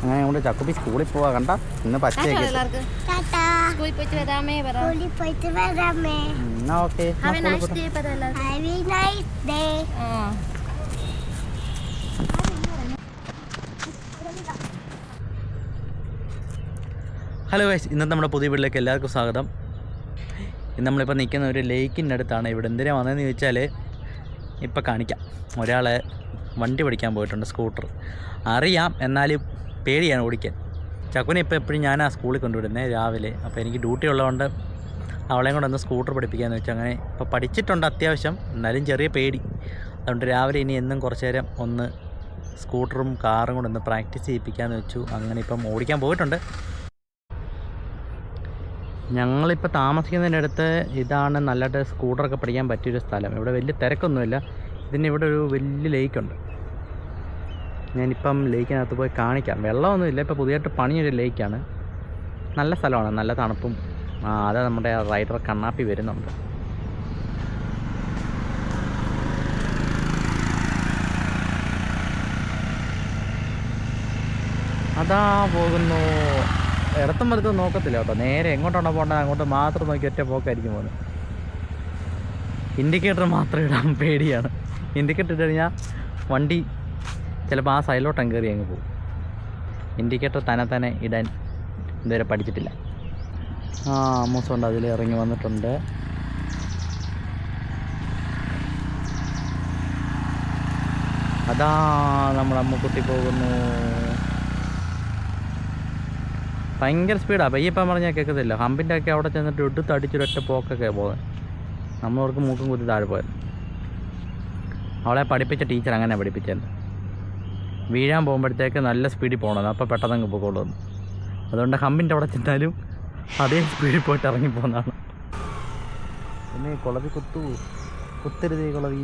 അങ്ങനെ കൊണ്ട് ചക്കുപ്പി സ്കൂളിൽ പോവാ. കണ്ട ഇന്ന് പച്ചയൊക്കെ. ഹലോ ഗൈസ്, ഇന്നത്തെ നമ്മുടെ പുതിയ വീട്ടിലേക്ക് എല്ലാവർക്കും സ്വാഗതം. ഇന്ന് നമ്മളിപ്പോൾ നിൽക്കുന്ന ഒരു ലേക്കിൻ്റെ അടുത്താണ്. ഇവിടെ എന്തിനാണ് വന്നതെന്ന് ചോദിച്ചാൽ ഇപ്പം കാണിക്കാം. ഒരാൾ വണ്ടി പഠിക്കാൻ പോയിട്ടുണ്ട്, സ്കൂട്ടർ അറിയാം, എന്നാലും പേടിയാണ് ഓടിക്കാൻ. ചക്കുനെ ഇപ്പോൾ എപ്പോഴും ഞാൻ ആ സ്കൂളിൽ കൊണ്ടുവിടുന്നത് രാവിലെ. അപ്പോൾ എനിക്ക് ഡ്യൂട്ടി ഉള്ളതുകൊണ്ട് അവളെയും കൂടെ ഒന്ന് സ്കൂട്ടർ പഠിപ്പിക്കാമെന്ന് വെച്ചാൽ അങ്ങനെ ഇപ്പോൾ പഠിച്ചിട്ടുണ്ട് അത്യാവശ്യം, എന്നാലും ചെറിയ പേടി. അതുകൊണ്ട് രാവിലെ ഇനി എന്നും കുറച്ച് നേരം ഒന്ന് സ്കൂട്ടറും കാറും കൂടെ ഒന്ന് പ്രാക്ടീസ് ചെയ്യിപ്പിക്കാമെന്ന് വെച്ചു. അങ്ങനെ ഇപ്പം ഓടിക്കാൻ പോയിട്ടുണ്ട്. ഞങ്ങളിപ്പോൾ താമസിക്കുന്നതിൻ്റെ അടുത്ത് ഇതാണ് നല്ലതായിട്ട് സ്കൂട്ടറൊക്കെ പഠിക്കാൻ പറ്റിയൊരു സ്ഥലം. ഇവിടെ വലിയ തിരക്കൊന്നുമില്ല. ഇവിടെ ഒരു വലിയ ലേക്കുണ്ട്. ഞാനിപ്പം ലേക്കിനകത്ത് പോയി കാണിക്കാം. വെള്ളമൊന്നുമില്ല, ഇപ്പോൾ പുതിയതായിട്ട് പണിയൊരു ലേക്കാണ്. നല്ല സ്ഥലമാണ്, നല്ല തണുപ്പും. അതാ നമ്മുടെ റൈഡർ കണ്ണാപ്പി വരുന്നുണ്ട്. അതാ പോകുന്നു. ഇടത്തും വലത്തും നോക്കത്തില്ല കേട്ടോ, നേരെ എങ്ങോട്ടാണോ പോകേണ്ടത് അങ്ങോട്ട് മാത്രം നോക്കി ഒറ്റ പോക്കായിരിക്കും പോകുന്നത്. ഇൻഡിക്കേറ്റർ മാത്രം ഇടാൻ പേടിയാണ്. ഇൻഡിക്കേറ്റർ ഇട്ട് കഴിഞ്ഞാൽ വണ്ടി ചിലപ്പോൾ ആ സൈഡിലോട്ടങ്ങ് കയറി അങ്ങ് പോകും. ഇൻഡിക്കേറ്റർ തന്നെ ഇടാൻ ഇതുവരെ പഠിച്ചിട്ടില്ല. അമ്മൂസുണ്ട്, അതിൽ ഇറങ്ങി വന്നിട്ടുണ്ട്. അതാ നമ്മുടെ അമ്മുക്കുട്ടി പോകുന്നു. ഭയങ്കര സ്പീഡാണ്. പയ്യപ്പം പറഞ്ഞാൽ കേൾക്കത്തില്ല. ഹമ്പിൻ്റെ ഒക്കെ അവിടെ ചെന്നിട്ട് എടുത്ത് അടിച്ചൊരൊറ്റ പോക്കൊക്കെ പോകാൻ. നമ്മളവർക്ക് മൂക്കും കുത്തി താഴെ പോയത്. അവളെ പഠിപ്പിച്ച ടീച്ചർ അങ്ങനെ പഠിപ്പിച്ചത്. വീഴാൻ പോകുമ്പോഴത്തേക്ക് നല്ല സ്പീഡിൽ പോകണം, അപ്പോൾ പെട്ടെന്ന് പോയിക്കോളൂ. അതുകൊണ്ട് ഹമ്പിൻ്റെ അവിടെ ചെന്നാലും അതേ സ്പീഡിൽ പോയിട്ട് ഇറങ്ങിപ്പോകുന്നതാണ്. പിന്നെ കുളവി കുത്തരുതേ കുളവി.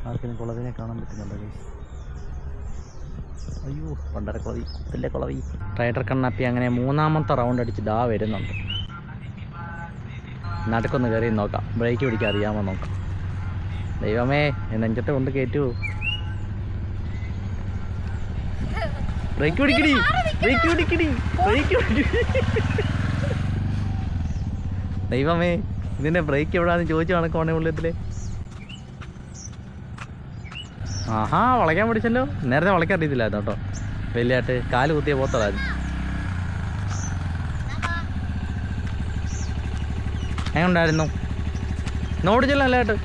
ആർക്കും കുളവിനെ കാണാൻ പറ്റുന്നുണ്ടോ? അയ്യോ, പണ്ടര കുളവി, കുത്തില്ലേ കുളവി. റൈഡർ കണ്ണാപ്പി അങ്ങനെ മൂന്നാമത്തെ റൗണ്ട് അടിച്ച് ദാ വരുന്നുണ്ട്. നടുക്കൊന്ന് കയറി നോക്കാം, ബ്രേക്ക് പിടിക്കാൻ അറിയാമോ നോക്കാം. ദൈവമേ, നെഞ്ചത്തെ കൊണ്ട് കയറ്റൂ. ബ്രേക്ക് പിടിക്കടി, ബ്രേക്ക് പിടിക്കടി, ബ്രേക്ക് പിടിക്കടി. ദൈവമേ, ഇതിൻ്റെ ബ്രേക്ക് എവിടെയാണെന്ന് ചോദിച്ചു കണക്കോണേ ഉള്ളതിൽ. ആഹാ, വളയ്ക്കാൻ പഠിച്ചല്ലോ. നേരത്തെ വളയ്ക്കാൻ അറിയത്തില്ലായിരുന്നു കേട്ടോ. വലിയായിട്ട് കാല് കുത്തിയ പോത്തതായിരുന്നു. എങ്ങനെയുണ്ടായിരുന്നു? നോടിച്ചല്ലോ നല്ലതായിട്ട്.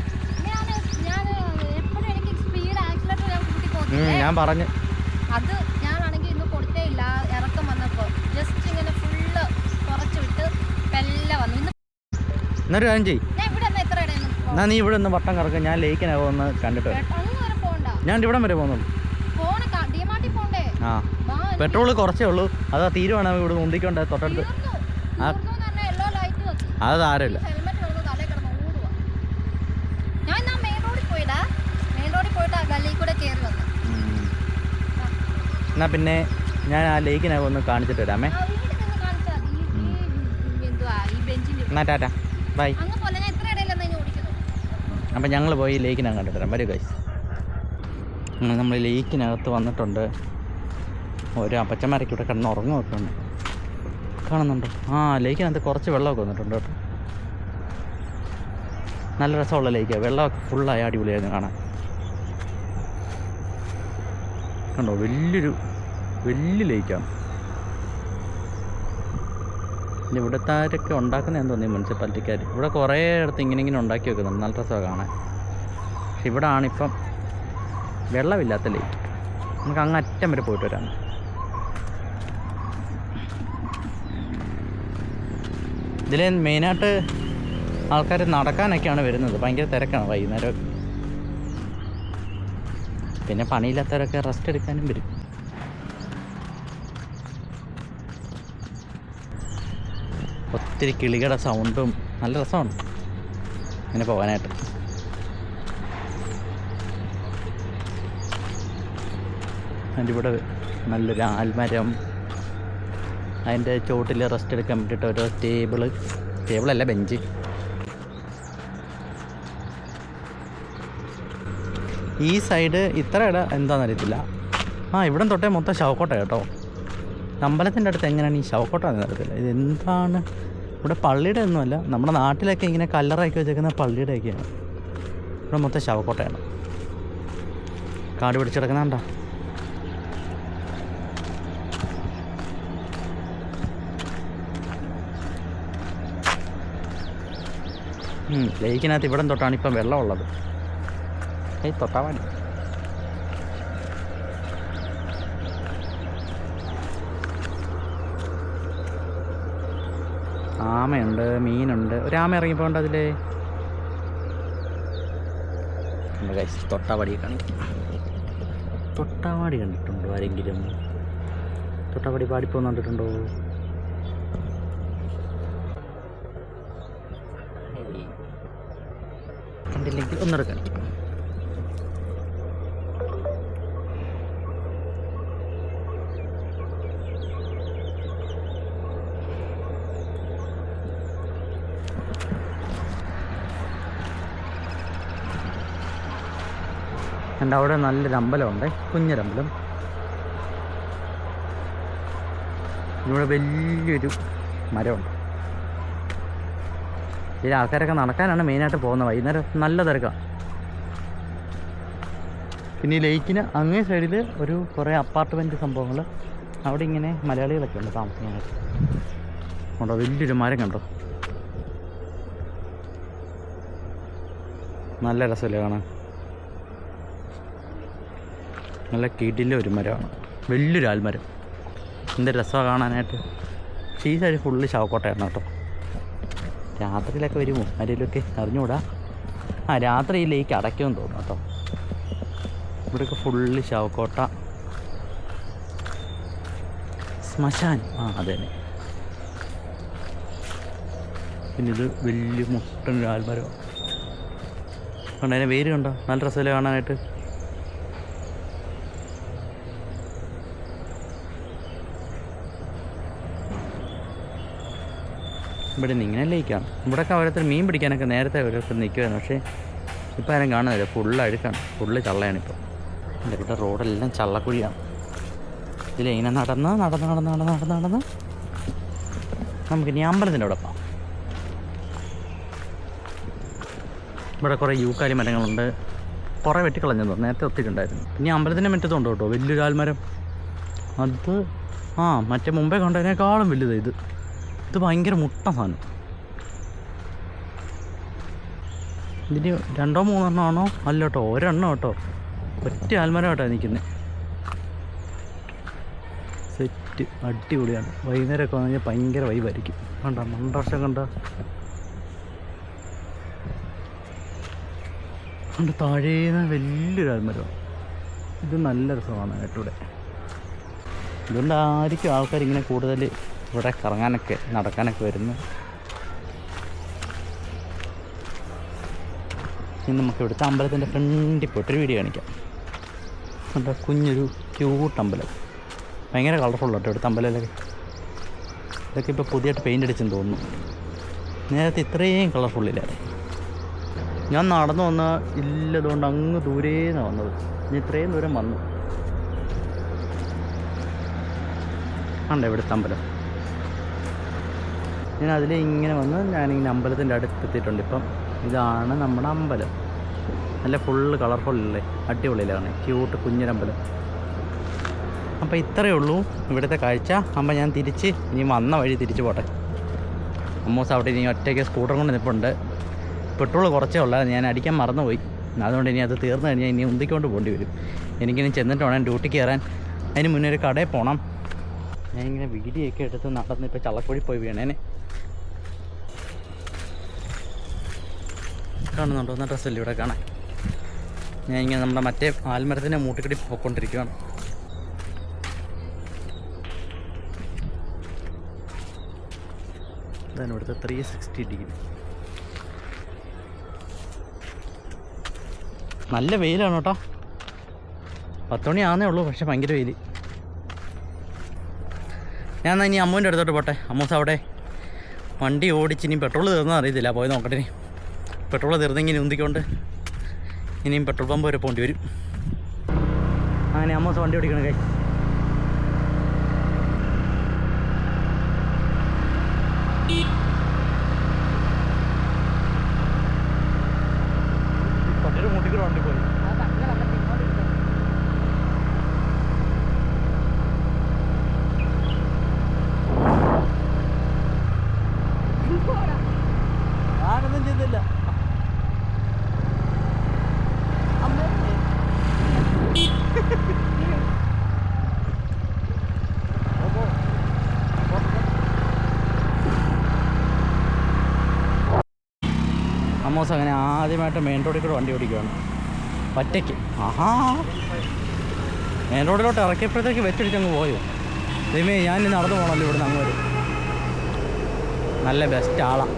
ഞാൻ പറഞ്ഞു എന്നൊരു കാര്യം ചെയ്യ്. എന്നാ നീ ഇവിടെ ഒന്ന് വട്ടം കറക്കുക, ഞാൻ ലേക്കിനകം ഒന്ന് കണ്ടിട്ട് വരാം. ഞാൻ ഇവിടം വരെ പോകുന്നുള്ളൂ. ആ, പെട്രോള് കുറച്ചേ ഉള്ളൂ. അതാ തീരുവാണെങ്കിൽ ഇവിടെ ഉന്തിക്കൊണ്ട് തൊട്ടടുത്ത്. അത് സാരമില്ല. എന്നാ പിന്നെ ഞാൻ ആ ലേക്കിനകം ഒന്ന് കാണിച്ചിട്ട് വരാമേ. എന്നാ ടാറ്റാ, ബൈ. അപ്പം ഞങ്ങൾ പോയി ലേക്കിനകം കണ്ടിട്ട് വരാം. വരൂ ഗൈസ്. നമ്മൾ ലേക്കിനകത്ത് വന്നിട്ടുണ്ട്. ഒരു അപ്പച്ചന്മാരൊക്കെ ഇവിടെ കിടന്ന് ഉറങ്ങുമൊക്കെ ഉണ്ട്, കാണുന്നുണ്ടോ? ലേക്കിനകത്ത് കുറച്ച് വെള്ളമൊക്കെ വന്നിട്ടുണ്ട് കേട്ടോ. നല്ല രസമുള്ള ലേക്കാണ്. വെള്ളമൊക്കെ ഫുള്ളായി അടിപൊളിയായിരുന്നു കാണാൻ. കണ്ടോ, വലിയ ലേക്കാണ്. പിന്നെ ഇവിടുത്തെ ഉണ്ടാക്കുന്നതെന്ന് തോന്നി മുനിസിപ്പാലിറ്റിക്കാർ. ഇവിടെ കുറേ ഇടത്ത് ഇങ്ങനെ ഉണ്ടാക്കി വെക്കുന്നുണ്ട്, നല്ല രസമാണ് കാണാൻ. പക്ഷെ ഇവിടെ ആണിപ്പം വെള്ളമില്ലാത്ത ലേക്ക്. നമുക്ക് അങ്ങ് അറ്റം വരെ പോയിട്ട് വരാം. ഇതിൽ മെയിനായിട്ട് ആൾക്കാർ നടക്കാനൊക്കെയാണ് വരുന്നത്. ഭയങ്കര തിരക്കാണ് വൈകുന്നേരം. പിന്നെ പണിയില്ലാത്തവരൊക്കെ റെസ്റ്റ് എടുക്കാനും വരും. ഒത്തിരി കിളികളുടെ സൗണ്ടും നല്ല രസമാണ് ഇങ്ങനെ പോകാനായിട്ട്. അതിൻ്റെ ഇവിടെ നല്ലൊരു ആൽമരം, അതിൻ്റെ ചോട്ടിൽ റെസ്റ്റ് എടുക്കാൻ വേണ്ടിയിട്ട് ഓരോ ടേബിളല്ല ബെഞ്ച്. ഈ സൈഡ് ഇത്ര ഇട എന്താണെന്നറിയത്തില്ല, ഇവിടെ തൊട്ടേ മൊത്തം ശവക്കോട്ട കേട്ടോ. അമ്പലത്തിൻ്റെ അടുത്ത് എങ്ങനെയാണ് ഈ ശവക്കോട്ട എന്ന് അറിയത്തില്ല. ഇതെന്താണ്? ഇവിടെ പള്ളിയുടെ ഒന്നുമല്ല, നമ്മുടെ നാട്ടിലൊക്കെ ഇങ്ങനെ കല്ലറയൊക്കെ വെച്ചേക്കുന്ന പള്ളിയുടെയൊക്കെയാണ്. ഇവിടെ മൊത്തം ശവക്കോട്ടയാണ്. കാട് പിടിച്ചെടുക്കുന്നുണ്ടോ? ലേക്കിനകത്ത് ഇവിടം തൊട്ടാണ് ഇപ്പം വെള്ളമുള്ളത്. തൊട്ടാ മതി. ആമയുണ്ട്, മീനുണ്ട്. ഒരാമ ഇറങ്ങിപ്പോണ്ട് അതിൽ. തൊട്ടാവാടി കാണിക്കും. തൊട്ടാവാടി കണ്ടിട്ടുണ്ടോ ആരെങ്കിലും? തൊട്ടാവാടി പാടിപ്പോന്ന് കണ്ടിട്ടുണ്ടോ? കണ്ടില്ലെങ്കിൽ ഒന്നെടുക്കാൻ. എൻ്റെ അവിടെ നല്ലൊരു അമ്പലമുണ്ട്, കുഞ്ഞൊരമ്പലം. ഇവിടെ വലിയൊരു മരമുണ്ട്. ഇതിൽ ആൾക്കാരൊക്കെ നടക്കാനാണ് മെയിനായിട്ട് പോകുന്നത്. വൈകുന്നേരം നല്ല തിരക്കാണ്. പിന്നെ ഈ ലേക്കിന് അങ്ങേ സൈഡിൽ ഒരു കുറേ അപ്പാർട്ട്മെൻറ്റ് സംഭവങ്ങൾ. അവിടെ ഇങ്ങനെ മലയാളികളൊക്കെ ഉണ്ട് താമസിക്കാനായിട്ട്. ഉണ്ടോ വലിയൊരു മരം കണ്ടോ? നല്ല രസമല്ലേ കാണാൻ? നല്ല കിടില ഒരു മരമാണ്, വലിയൊരു ആൽമരം. എന്ത് രസമാണ് കാണാനായിട്ട്. പക്ഷേ ഈ സൈഡ് ഫുള്ള് ശവക്കോട്ടയാണ് കേട്ടോ. രാത്രിയിലൊക്കെ വരുമോ ആരെങ്കിലുമൊക്കെ അറിഞ്ഞുകൂടാ. രാത്രി ഈ ലേക്ക് അടയ്ക്കുമെന്ന് തോന്നുന്നു കേട്ടോ. ഇവിടെയൊക്കെ ഫുള്ള് ശവക്കോട്ട, ശ്മശാൻ. അതെ. പിന്നെ ഇത് വലിയ മുട്ടനൊരു ആൽമരമാണ്. കണ്ടോ അതിൻ്റെ വേര് കണ്ടോ? നല്ല രസമല്ലേ കാണാനായിട്ട്. ഇവിടെ നിന്ന് ഇങ്ങനെ ലേക്കാണ്. ഇവിടെയൊക്കെ ഓരോരുത്തർ മീൻ പിടിക്കാനൊക്കെ നേരത്തെ ഓരോരുത്തർ നിൽക്കുമായിരുന്നു. പക്ഷേ ഇപ്പോൾ ആരും കാണുന്നില്ല. ഫുള്ള് അഴുക്കാണ്, ഫുള്ള് ചള്ളയാണിപ്പോൾ. ഇവിടെ റോഡെല്ലാം ചള്ളക്കുഴിയാണ്. ഇതിലിങ്ങനെ നടന്ന് നമുക്കിനി അമ്പലത്തിൻ്റെ അവിടെ പോകാം. ഇവിടെ കുറേ യൂക്കാലി മരങ്ങളുണ്ട്. കുറേ വെട്ടിക്കളഞ്ഞതോ നേരത്തെ ഒത്തിട്ടുണ്ടായിരുന്നു. ഇനി അമ്പലത്തിൻ്റെ മുറ്റത്തുണ്ട് കേട്ടോ വലിയൊരു ആൽമരം. അത് മറ്റേ മുമ്പേ കണ്ടതിനേക്കാളും വലുതാണ് ഇത്. ഇത് ഭയങ്കര മുട്ട സാധനം. ഇതിന് 2-3 എണ്ണമാണോ? അല്ല കേട്ടോ, ഒരെണ്ണം കേട്ടോ. ഒറ്റ ആൽമരം കേട്ടോ നിൽക്കുന്നത്. സെറ്റ് അടിപൊളിയാണ്. വൈകുന്നേരമൊക്കെ വന്നു കഴിഞ്ഞാൽ ഭയങ്കര വൈബായിരിക്കും. കണ്ടോ മണ്ടർഷം കണ്ടോ? കണ്ട് താഴേന്ന് വലിയൊരു ആൽമരമാണ്. ഇത് നല്ല രസമാണ് കേട്ടോ ഇവിടെ. ഇതുകൊണ്ടായിരിക്കും ആൾക്കാരിങ്ങനെ കൂടുതൽ ഇവിടെ കറങ്ങാനൊക്കെ നടക്കാനൊക്കെ വരുന്നു. ഇനി നമുക്ക് ഇവിടുത്തെ അമ്പലത്തിൻ്റെ ഫ്രണ്ടിൽ പോയിട്ടൊരു വീഡിയോ കാണിക്കാം. എന്താ കുഞ്ഞൊരു ക്യൂട്ട് അമ്പലം. ഭയങ്കര കളർഫുള്ളാട്ടോ ഇവിടുത്തെ അമ്പലമൊക്കെ. ഇതൊക്കെ ഇപ്പോൾ പുതിയതായിട്ട് പെയിൻ്റ് അടിച്ചെന്ന് തോന്നുന്നു. നേരത്തെ ഇത്രയും കളർഫുള്ളില്ലായിരുന്നു. ഞാൻ നടന്നു വന്നാൽ ഇല്ലതുകൊണ്ട് അങ്ങ് ദൂരേന്നാണ് വന്നത്. ഞാൻ ഇത്രയും ദൂരം വന്നു. ഉണ്ട് ഇവിടുത്തെ അമ്പലം. ഞാൻ അതിൽ ഇങ്ങനെ വന്ന് ഞാനിങ്ങനെ അമ്പലത്തിൻ്റെ അടുത്തെത്തിയിട്ടുണ്ട്. ഇപ്പം ഇതാണ് നമ്മുടെ അമ്പലം. നല്ല ഫുള്ള് കളർഫുള്ളല്ലേ, അടിപൊളിയിലാണ്. ക്യൂട്ട് കുഞ്ഞൊരമ്പലം. അപ്പോൾ ഇത്രയേ ഉള്ളൂ ഇവിടുത്തെ കാഴ്ച. അപ്പം ഞാൻ ഇനി വന്ന വഴി തിരിച്ചു പോട്ടെ. അമ്മൂസ് അവിടെ ഇനി ഒറ്റയ്ക്ക് സ്കൂട്ടർ കൊണ്ട് നിൽപ്പുണ്ട്. പെട്രോൾ കുറച്ചേ ഉള്ളൂ, ഞാൻ അടിക്കാൻ മറന്നുപോയി. അതുകൊണ്ട് ഇനി അത് തീർന്നു കഴിഞ്ഞാൽ ഇനി ഉന്തിക്കൊണ്ട് പോകേണ്ടി വരും. എനിക്കിനി ചെന്നിട്ട് വേണം ഡ്യൂട്ടിക്ക് കയറാൻ. അതിന് മുന്നേ ഒരു കടയിൽ പോകണം. ഞാനിങ്ങനെ വീഡിയോ ഒക്കെ എടുത്ത് നടന്ന് ഇപ്പോൾ ചള്ളക്കുഴി പോയി വീണേനെ. കാണുന്നുണ്ടോ? എന്ന ഡ്രസ്സല്ലേ ഇവിടെ കാണാൻ. ഞാനിങ്ങനെ നമ്മുടെ മറ്റേ ആൽമരത്തിൻ്റെ മൂട്ടിക്കടി പോയിക്കൊണ്ടിരിക്കുകയാണ്. ഇതാണ് ഇവിടുത്തെ 360 ഡിഗ്രി. നല്ല വെയിലാണ് കേട്ടോ. 10 മണി ആകുന്നേ ഉള്ളൂ, പക്ഷെ ഭയങ്കര വെയിൽ. ഞാൻ എന്നാൽ ഇനി അമ്മൂൻ്റെ അടുത്തോട്ട് പോട്ടെ. അമ്മൂസ് അവിടെ വണ്ടി ഓടിച്ച് ഇനിയും പെട്രോൾ തീർന്നാൽ അറിയത്തില്ല. പോയി നോക്കട്ടെ. പെട്രോൾ തീർന്നെങ്കിൽ ഉന്തിക്കൊണ്ട് ഇനിയും പെട്രോൾ പമ്പ് വരെ പോകേണ്ടി വരും. അങ്ങനെ അമ്മോസ് വണ്ടി ഓടിക്കണം കൈ. പട്ടിയുടെ മുട്ടിക്കൂടെ വണ്ടി പോയി. ഞാനൊന്നും ചെയ്തില്ല. അമ്മോസ് അങ്ങനെ ആദ്യമായിട്ട് മെയിൻ റോഡിൽ കൂടെ വണ്ടി ഓടിക്കുകയാണ് ഒറ്റയ്ക്ക്. ആഹാ, മെയിൻ റോഡിലോട്ട് ഇറക്കിയപ്പോഴത്തേക്ക് വെച്ചടിച്ചങ്ങ് പോയോ. ദൈവമേ, ഞാൻ നടന്നു പോകണമല്ലോ ഇവിടുന്ന് അങ്ങ് വരും. നല്ല ബെസ്റ്റ് ആളാണ്.